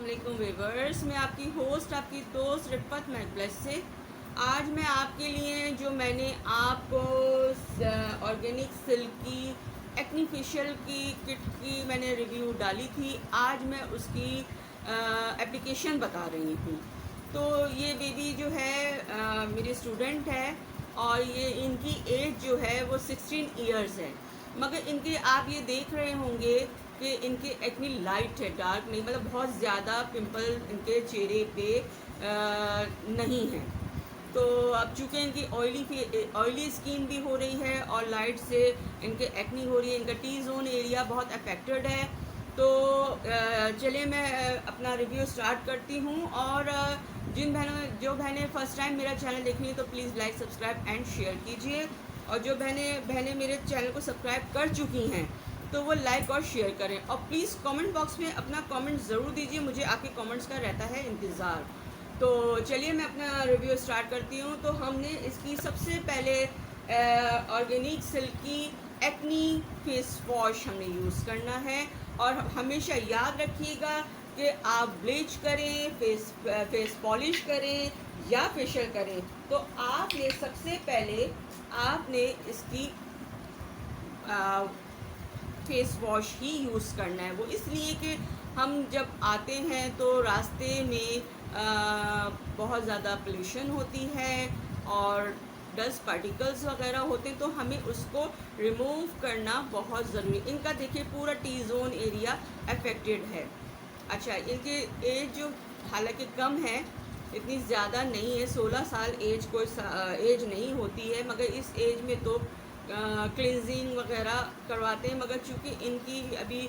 अस्सलामुअलैकुम व्यूअर्स, मैं आपकी होस्ट आपकी दोस्त रिफ़त मैकब्लेस से आज मैं आपके लिए जो मैंने आपको ऑर्गेनिक सिल्क की एक्नी फेशियल की किट की मैंने रिव्यू डाली थी। आज मैं उसकी एप्लीकेशन बता रही हूँ। तो ये बेबी जो है मेरी स्टूडेंट है और ये इनकी एज जो है वो 16 इयर्स है। मगर इनके आप ये देख रहे होंगे कि इनके एक्नी लाइट है, डार्क नहीं, मतलब बहुत ज़्यादा पिंपल इनके चेहरे पे नहीं है। तो अब चूँकि इनकी ऑयली स्किन भी हो रही है और लाइट से इनके एक्नी हो रही है, इनका टी जोन एरिया बहुत अफेक्टेड है। तो चलिए मैं अपना रिव्यू स्टार्ट करती हूँ। और जो बहनें फ़र्स्ट टाइम मेरा चैनल देख रही हैं तो please like subscribe and share कीजिए। और जो बहनें मेरे चैनल को सब्सक्राइब कर चुकी हैं तो वो लाइक और शेयर करें। और प्लीज़ कमेंट बॉक्स में अपना कमेंट ज़रूर दीजिए, मुझे आपके कमेंट्स का रहता है इंतज़ार। तो चलिए मैं अपना रिव्यू स्टार्ट करती हूँ। तो हमने इसकी सबसे पहले ऑर्गेनिक सिल्क की एक्नी फेस वॉश हमने यूज़ करना है। और हमेशा याद रखिएगा कि आप ब्लीच करें, फेस पॉलिश करें या फेशियल करें तो आपने सबसे पहले आपने इसकी फेस वॉश ही यूज़ करना है। वो इसलिए कि हम जब आते हैं तो रास्ते में बहुत ज़्यादा पोल्यूशन होती है और डस्ट पार्टिकल्स वगैरह होते हैं, तो हमें उसको रिमूव करना बहुत ज़रूरी। इनका देखिए पूरा टी जोन एरिया अफेक्टेड है। अच्छा, इनकी एज जो हालांकि कम है, इतनी ज़्यादा नहीं है, 16 साल एज कोई एज नहीं होती है, मगर इस एज में तो क्लिनजिंग वगैरह करवाते हैं। मगर चूँकि इनकी अभी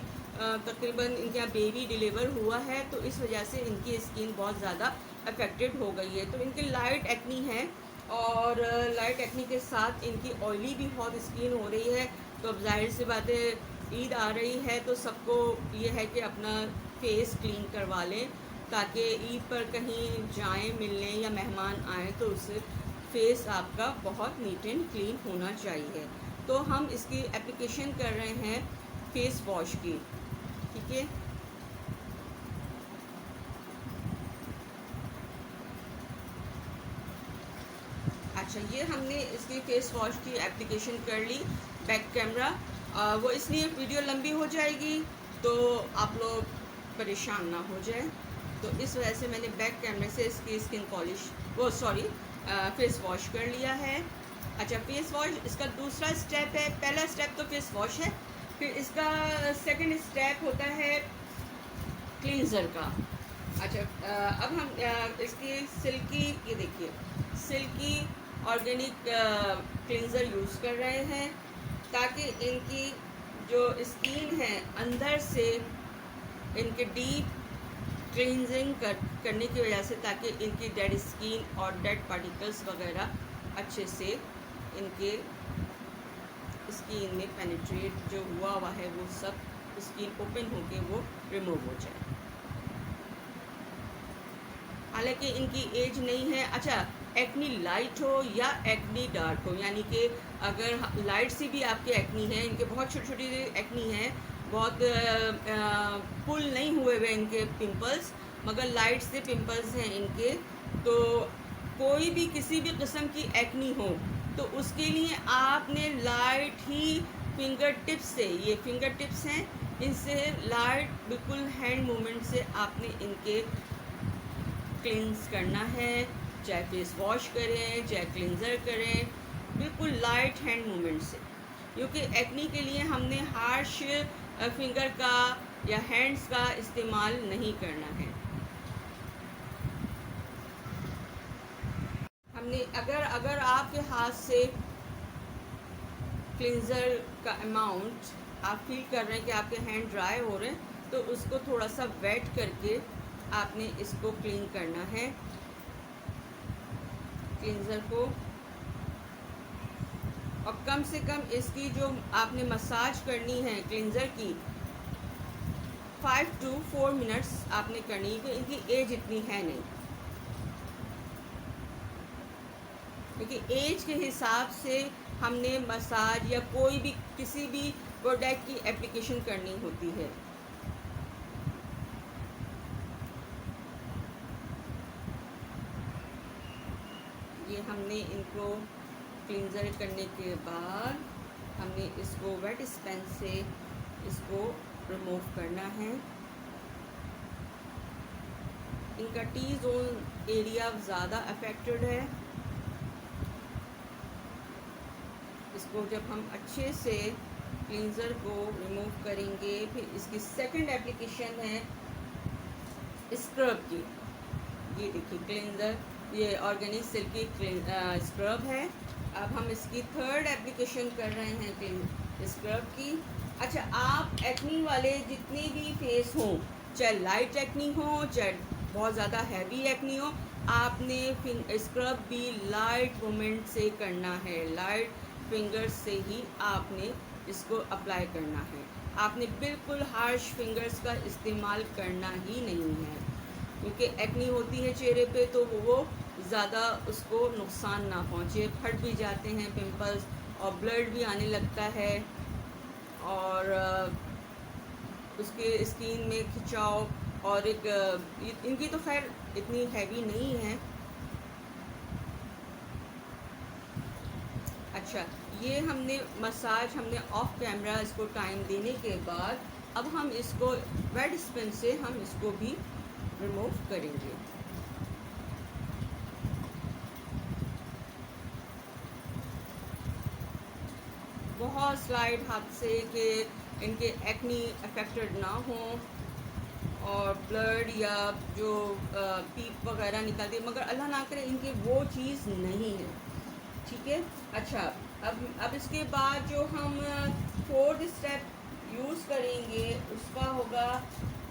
तकरीबन इनके यहाँ बेबी डिलीवर हुआ है तो इस वजह से इनकी स्किन बहुत ज़्यादा अफेक्टेड हो गई है। तो इनकी लाइट एक्नी है और लाइट एक्नी के साथ इनकी ऑयली भी बहुत स्किन हो रही है। तो अब जाहिर सी बात है, ईद आ रही है तो सबको ये है कि अपना फेस क्लीन करवा लें ताकि ईद पर कहीं जाएं मिलने या मेहमान आएँ तो उससे फेस आपका बहुत नीट एंड क्लीन होना चाहिए। तो हम इसकी एप्लीकेशन कर रहे हैं फेस वॉश की, ठीक है। अच्छा, ये हमने इसकी फेस वॉश की एप्लीकेशन कर ली। बैक कैमरा वो इसलिए वीडियो लंबी हो जाएगी तो आप लोग परेशान ना हो जाए, तो इस वजह से मैंने बैक कैमरे से इसकी स्किन पॉलिश फेस वॉश कर लिया है। अच्छा, फेस वॉश इसका दूसरा स्टेप है। पहला स्टेप तो फेस वॉश है, फिर इसका सेकंड स्टेप होता है क्लींजर का। अच्छा, अब हम इसकी सिल्की, ये देखिए सिल्की ऑर्गेनिक क्लींजर यूज़ कर रहे हैं ताकि इनकी जो स्किन है अंदर से इनके डीप क्लींजिंग करने की वजह से, ताकि इनकी डेड स्किन और डेड पार्टिकल्स वगैरह अच्छे से इनके स्किन में पेनिट्रेट जो हुआ है वो सब स्किन ओपन होके वो रिमूव हो जाए। हालांकि इनकी एज नहीं है। अच्छा, एक्नी लाइट हो या एक्नी डार्क हो, यानी कि अगर लाइट से भी आपके एक्नी है, इनके बहुत छोटी छोटी एक्नी है, बहुत फुल नहीं हुए हुए इनके पिंपल्स, मगर लाइट से पिंपल्स हैं इनके, तो कोई भी किसी भी किस्म की एक्नी हो तो उसके लिए आपने लाइट ही फिंगर टिप्स से, ये फिंगर टिप्स हैं, इनसे लाइट बिल्कुल हैंड मूवमेंट से आपने इनके क्लींस करना है। चाहे फेस वॉश करें चाहे क्लींजर करें, बिल्कुल लाइट हैंड मूवमेंट से, क्योंकि एक्नी के लिए हमने हार्श फिंगर का या हैंड्स का इस्तेमाल नहीं करना है। हमने अगर आपके हाथ से क्लींजर का अमाउंट आप फील कर रहे हैं कि आपके हैंड ड्राई हो रहे हैं तो उसको थोड़ा सा वेट करके आपने इसको क्लीन करना है, क्लींजर को। और कम से कम इसकी जो आपने मसाज करनी है क्लींजर की 5 to 4 मिनट्स आपने करनी है। इनकी एज इतनी है नहीं, क्योंकि एज के हिसाब से हमने मसाज या कोई भी किसी भी प्रोडक्ट की एप्लीकेशन करनी होती है। हमने इनको क्लींजर करने के बाद हमने इसको वेट स्पंज से इसको रिमूव करना है। इनका टी जोन एरिया ज़्यादा अफेक्टेड है। इसको जब हम अच्छे से क्लींजर को रिमूव करेंगे, फिर इसकी सेकंड एप्लीकेशन है स्क्रब की। ये देखिए क्लींजर, ये ऑर्गेनिक सिल्की स्क्रब है। अब हम इसकी थर्ड एप्लीकेशन कर रहे हैं स्क्रब की। अच्छा, आप एक्नी वाले जितने भी फेस हों, चाहे लाइट एक्नी हो चाहे बहुत ज़्यादा हैवी एक्नी हो, आपने स्क्रब भी लाइट मूवमेंट से करना है, लाइट फिंगर्स से ही आपने इसको अप्लाई करना है। आपने बिल्कुल हार्श फिंगर्स का इस्तेमाल करना ही नहीं है, क्योंकि एक्नी होती है चेहरे पे तो वो ज़्यादा उसको नुकसान ना पहुँचे। फट भी जाते हैं पिंपल्स और ब्लड भी आने लगता है, और उसके स्किन में खिंचाव, और एक इनकी तो खैर इतनी हैवी नहीं है। अच्छा, ये हमने मसाज हमने ऑफ कैमरा इसको टाइम देने के बाद अब हम इसको वेट स्पंज से हम इसको भी रिमूव करेंगे। बहुत स्लाइड हाथ से कि इनके एक्नी अफेक्टेड ना हो और ब्लड या जो पीप वगैरह निकलती है, मगर अल्लाह ना करे इनके वो चीज़ नहीं है। ठीक है। अच्छा, अब इसके बाद जो हम फोर्थ स्टेप यूज़ करेंगे उसका होगा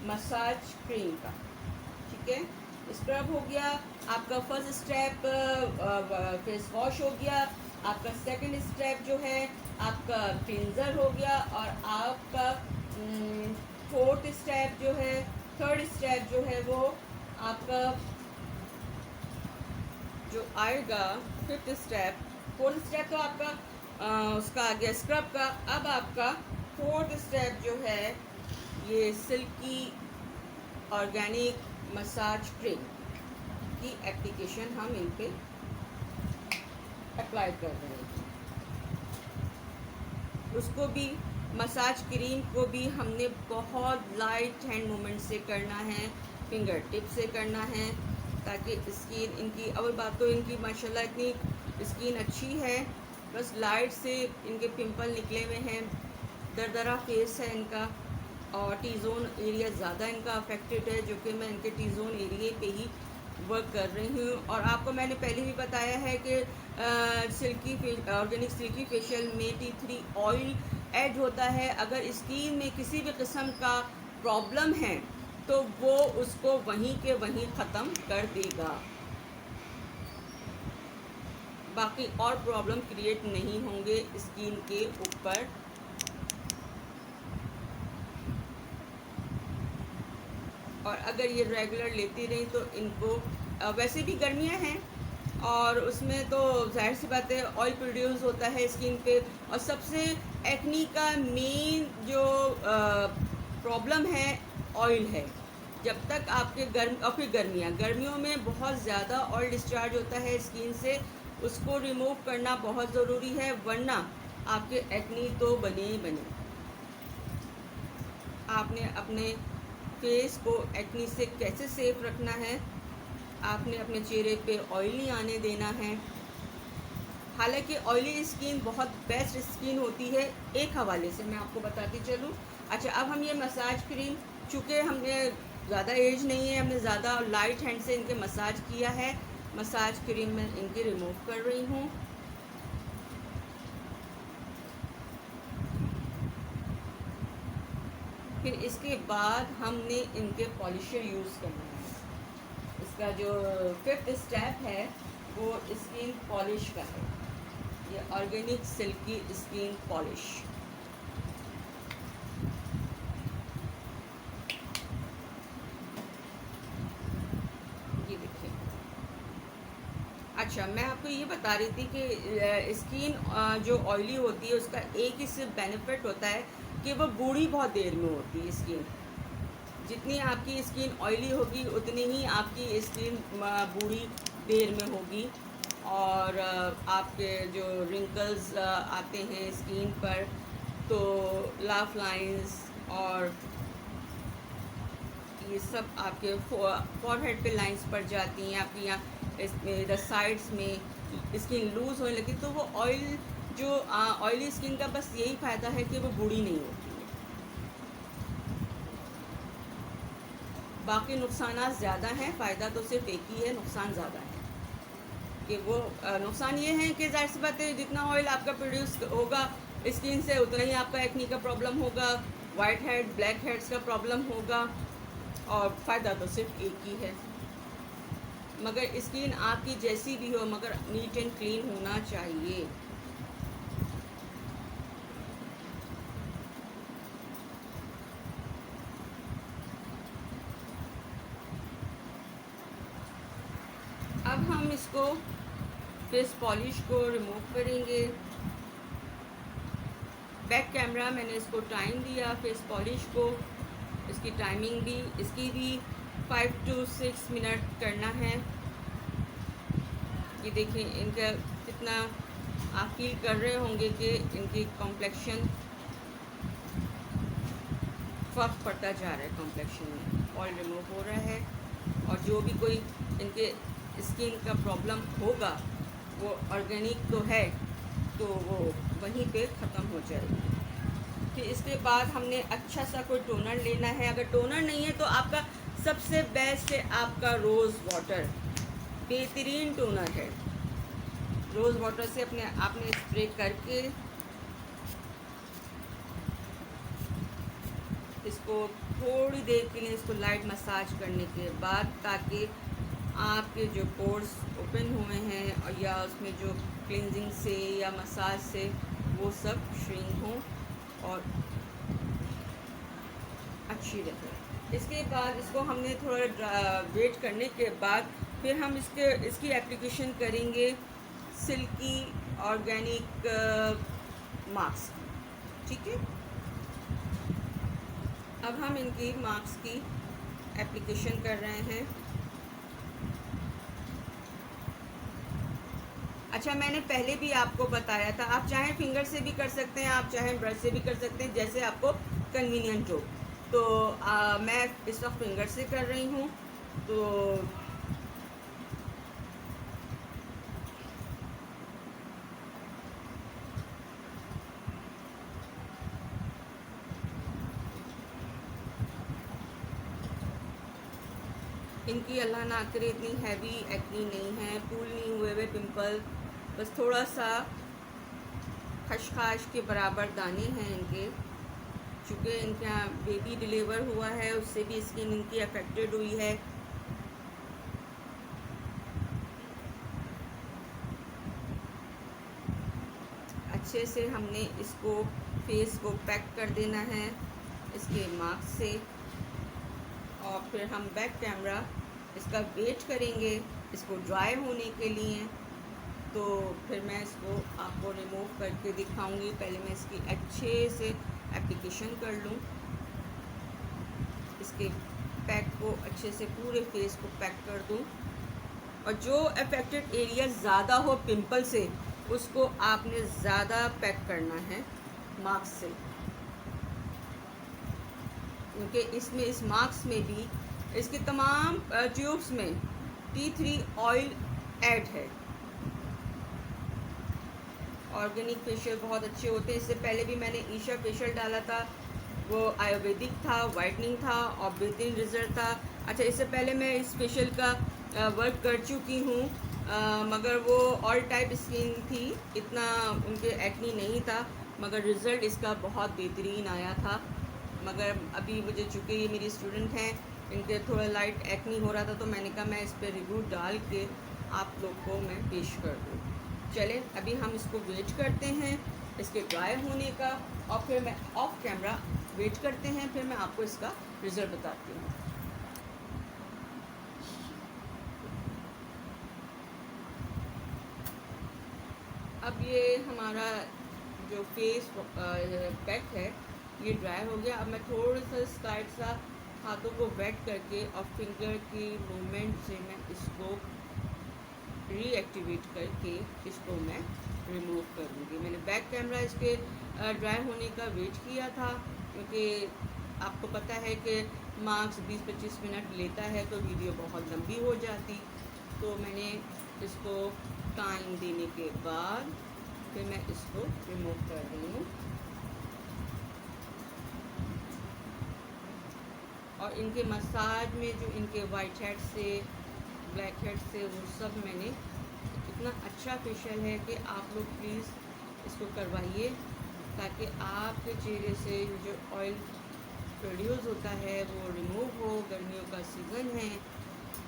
मसाज क्रीम का। ठीक है, स्क्रब हो गया आपका फर्स्ट स्टेप, फेस वॉश हो गया आपका, सेकंड स्टेप जो है आपका क्लींजर हो गया, और आपका फोर्थ स्टेप जो है, थर्ड स्टेप जो है वो आपका जो आएगा फिफ्थ स्टेप। फोर्थ स्टेप तो आपका उसका आ गया स्क्रब का। अब आपका फोर्थ स्टेप जो है ये सिल्की ऑर्गेनिक मसाज क्रीम की एप्लीकेशन हम इन पे अप्लाई कर रहे हैं। उसको भी मसाज क्रीम को भी हमने बहुत लाइट हैंड मूवमेंट से करना है, फिंगर टिप से करना है, ताकि स्किन इनकी, अवल बात तो इनकी माशाल्लाह इतनी स्किन अच्छी है, बस लाइट से इनके पिंपल निकले हुए हैं, दरदरा फेस है इनका, और टी जोन एरिया ज़्यादा इनका अफेक्टेड है, जो कि मैं इनके टी जोन एरिए पे ही वर्क कर रही हूँ। और आपको मैंने पहले भी बताया है कि ऑर्गेनिक सिल्की फेशियल में टी 3 ऑयल ऐड होता है। अगर स्किन में किसी भी किस्म का प्रॉब्लम है तो वो उसको वहीं के वहीं ख़त्म कर देगा, बाकी और प्रॉब्लम क्रिएट नहीं होंगे स्किन के ऊपर। और अगर ये रेगुलर लेती रही तो इनको वैसे भी गर्मियाँ हैं और उसमें तो जाहिर सी बात है ऑयल प्रोड्यूस होता है स्किन पे, और सबसे एक्नी का मेन जो प्रॉब्लम है ऑयल है। जब तक आपके और फिर गर्मियों में बहुत ज़्यादा ऑयल डिस्चार्ज होता है स्किन से, उसको रिमूव करना बहुत ज़रूरी है, वरना आपके एक्नी तो बने ही बने। आपने अपने फेस को एक्नी से कैसे सेफ रखना है, आपने अपने चेहरे पे ऑयल नहीं आने देना है। हालांकि ऑयली स्किन बहुत बेस्ट स्किन होती है, एक हवाले से मैं आपको बताती चलूँ। अच्छा, अब हम ये मसाज क्रीम, चूँकि हमने ज़्यादा एज नहीं है, हमने ज़्यादा लाइट हैंड से इनके मसाज किया है, मसाज क्रीम मैं इनकी रिमूव कर रही हूँ। फिर इसके बाद हमने इनके पॉलिशर यूज़ करना है। इसका जो फिफ्थ स्टेप है वो स्किन पॉलिश का है, ये ऑर्गेनिक सिल्की स्किन पॉलिश। ये देखिए। अच्छा, मैं आपको ये बता रही थी कि स्किन जो ऑयली होती है उसका एक ही सिर्फ बेनिफिट होता है कि वो बूढ़ी बहुत देर में होती है स्किन। जितनी आपकी स्किन ऑयली होगी उतनी ही आपकी स्किन बूढ़ी देर में होगी। और आपके जो रिंकल्स आते हैं स्किन पर, तो लाफ लाइंस और ये सब आपके फॉरहेड पे लाइंस पड़ जाती हैं, आपकी यहाँ इसमें इधर साइड्स में स्किन लूज़ होने लगी, तो वो ऑयल जो ऑयली स्किन का बस यही फ़ायदा है कि वो बूढ़ी नहीं होती है। बाकी नुकसान ज़्यादा हैं, फ़ायदा तो सिर्फ एक ही है, नुकसान ज़्यादा है। कि वो नुकसान ये है कि ज़ाहिर सी बात है, जितना ऑयल आपका प्रोड्यूस होगा स्किन से उतना ही आपका एक्नी का प्रॉब्लम होगा, वाइट हेड ब्लैक हेड्स का प्रॉब्लम होगा, और फ़ायदा तो सिर्फ एक ही है। मगर स्किन आपकी जैसी भी हो, मगर नीट एंड क्लीन होना चाहिए। अब हम इसको फेस पॉलिश को रिमूव करेंगे। बैक कैमरा मैंने इसको टाइम दिया फेस पॉलिश को, इसकी टाइमिंग भी इसकी भी 5 to 6 मिनट करना है। ये देखिए इनका कितना आप फील कर रहे होंगे कि इनकी कॉम्प्लेक्शन फ़र्क पड़ता जा रहा है, कॉम्प्लेक्शन में ऑयल रिमूव हो रहा है, और जो भी कोई इनके स्किन का प्रॉब्लम होगा वो ऑर्गेनिक तो है, तो वो वहीं पे ख़त्म हो जाएगी। फिर इसके बाद हमने अच्छा सा कोई टोनर लेना है। अगर टोनर नहीं है तो आपका सबसे बेस्ट है आपका रोज़ वाटर, बेहतरीन टोनर है। रोज़ वाटर से अपने आपने स्प्रे करके इसको थोड़ी देर के लिए इसको लाइट मसाज करने के बाद, ताकि आपके जो पोर्स ओपन हुए हैं और या उसमें जो क्लिनजिंग से या मसाज से वो सब श्रिंक हों और अच्छी रहे। इसके बाद इसको हमने थोड़ा वेट करने के बाद फिर हम इसकी एप्लीकेशन करेंगे सिल्की ऑर्गेनिक मास्क। ठीक है, अब हम इनकी मास्क की एप्लीकेशन कर रहे हैं। अच्छा, मैंने पहले भी आपको बताया था, आप चाहे फिंगर से भी कर सकते हैं, आप चाहे ब्रश से भी कर सकते हैं, जैसे आपको कन्वीनियंट हो। तो मैं इस वक्त फिंगर से कर रही हूँ। तो इनकी अल्लाह ना करे इतनी हैवी एक्नी नहीं है, फूल नहीं हुए हुए पिंपल, बस थोड़ा सा खशखाश के बराबर दाने हैं इनके। चूँकि इनका बेबी डिलीवर हुआ है, उससे भी स्किन इनकी अफेक्टेड हुई है। अच्छे से हमने इसको फेस को पैक कर देना है इसके मास्क से, और फिर हम बैक कैमरा इसका वेट करेंगे इसको ड्राई होने के लिए। तो फिर मैं इसको आपको रिमूव करके दिखाऊंगी। पहले मैं इसकी अच्छे से एप्लीकेशन कर लूँ, इसके पैक को अच्छे से पूरे फेस को पैक कर दूँ, और जो अफेक्टेड एरिया ज़्यादा हो पिंपल से उसको आपने ज़्यादा पैक करना है मास्क से, क्योंकि इसमें इस मास्क में भी इसके तमाम ट्यूब्स में टी 3 ऑयल ऐड है। ऑर्गेनिक फेशियल बहुत अच्छे होते हैं। इससे पहले भी मैंने ईशा फेशियल डाला था, वो आयुर्वेदिक था, वाइटनिंग था और बेहतरीन रिज़ल्ट था। अच्छा, इससे पहले मैं इस फेशियल का वर्क कर चुकी हूँ, मगर वो ऑल टाइप स्किन थी, इतना उनके एक्नी नहीं था, मगर रिज़ल्ट इसका बहुत बेहतरीन आया था। मगर अभी मुझे, चूँकि ये मेरी स्टूडेंट हैं, इनके थोड़ा लाइट एक्नी हो रहा था, तो मैंने कहा मैं इस पर रिव्यू डाल के आप लोग को मैं पेश कर दूँ। चले, अभी हम इसको वेट करते हैं इसके ड्राई होने का, और फिर मैं ऑफ कैमरा वेट करते हैं, फिर मैं आपको इसका रिज़ल्ट बताती हूँ। अब ये हमारा जो फेस पैक है ये ड्राई हो गया। अब मैं थोड़ा सा स्लाइड सा हाथों को वेट करके और फिंगर की मूवमेंट से मैं इसको रीएक्टिवेट करके इसको मैं रिमूव करूँगी। मैंने बैक कैमरा इसके ड्राई होने का वेट किया था, क्योंकि आपको पता है कि मार्क्स 20-25 मिनट लेता है तो वीडियो बहुत लंबी हो जाती। तो मैंने इसको टाइम देने के बाद फिर मैं इसको रिमूव कर रही हूँ। और इनके मसाज में जो इनके वाइट हेड से, ब्लैक हेड से, वो सब मैंने, इतना अच्छा फेशियल है कि आप लोग प्लीज़ इसको करवाइए, ताकि आपके चेहरे से जो ऑयल प्रोड्यूस होता है वो रिमूव हो। गर्मियों का सीज़न है,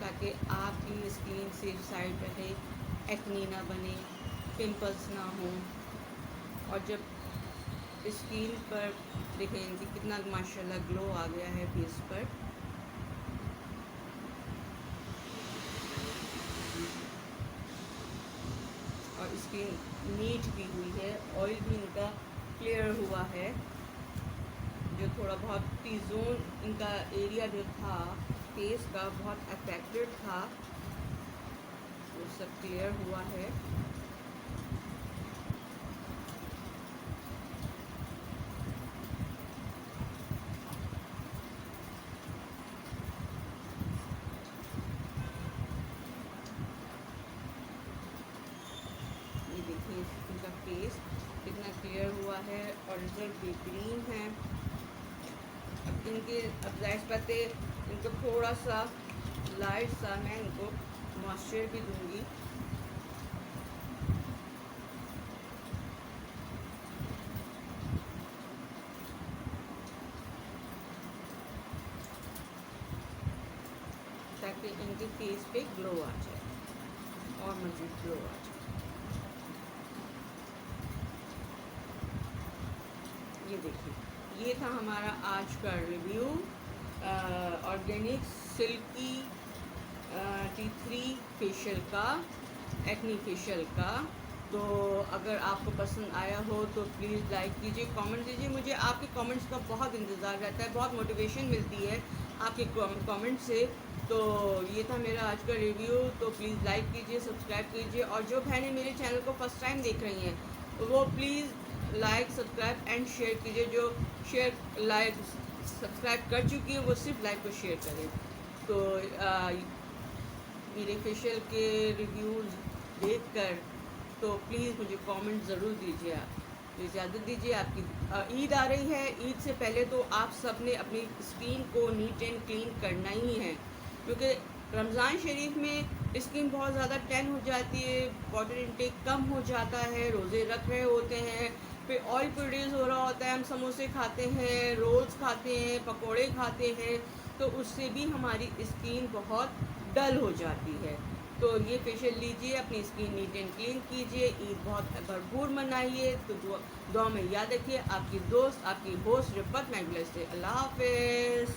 ताकि आपकी स्किन सेफ साइड रहे, एक्नी ना बने, पिंपल्स ना हो। और जब स्किन पर देखें इनकी कितना माशाल्लाह ग्लो आ गया है फेस पर। और स्किन नीट भी हुई है, ऑयल भी इनका क्लियर हुआ है। जो थोड़ा बहुत टी जोन इनका एरिया जो था फेस का बहुत अफेक्टेड था, वो सब क्लियर हुआ है। ये देखिए इनका फेस कितना क्लियर हुआ है और रिजल्ट बेहतरीन है। अब इनके अब जाहिर बात है इनको थोड़ा सा लाइट सा मैं इनको मॉइस्चर भी दूंगी। ताकि इनके फेस पे ग्लो आ जाए और मज़ीद ग्लो आ जाए। ये देखिए, ये था हमारा आज का review organic silky T3 facial का, एक्नी फेशियल का। तो अगर आपको पसंद आया हो तो प्लीज़ लाइक कीजिए, कमेंट दीजिए। मुझे आपके कमेंट्स का बहुत इंतज़ार रहता है, बहुत मोटिवेशन मिलती है आपके कमेंट से। तो ये था मेरा आज का रिव्यू। तो प्लीज़ लाइक कीजिए, सब्सक्राइब कीजिए। और जो बहनें मेरे चैनल को फर्स्ट टाइम देख रही हैं वो please like, subscribe and share कीजिए। जो शेयर लाइक सब्सक्राइब कर चुकी हैं वो सिर्फ लाइक को शेयर करें। तो मेरे फेशियल के रिव्यूज़ देखकर तो प्लीज़ मुझे कमेंट ज़रूर दीजिए। आप इजाज़त दीजिए। आपकी ईद आ रही है, ईद से पहले तो आप सब ने अपनी स्किन को नीट एंड क्लीन करना ही है, क्योंकि रमज़ान शरीफ में स्किन बहुत ज़्यादा टैन हो जाती है, वाटर इनटेक कम हो जाता है, रोज़े रख रहे होते हैं, फिर ऑयल प्रोड्यूस हो रहा होता है, हम समोसे खाते हैं, रोल्स खाते हैं, पकोड़े खाते हैं, तो उससे भी हमारी स्किन बहुत डल हो जाती है। तो ये फेशियल लीजिए, अपनी स्किन नीट एंड क्लीन कीजिए, ईद बहुत भरपूर मनाइए। तो दुआ में याद रखिए, आपकी दोस्त, आपकी होस्ट रिपत मैगब्लेस से। अल्लाह हाफ़िज़।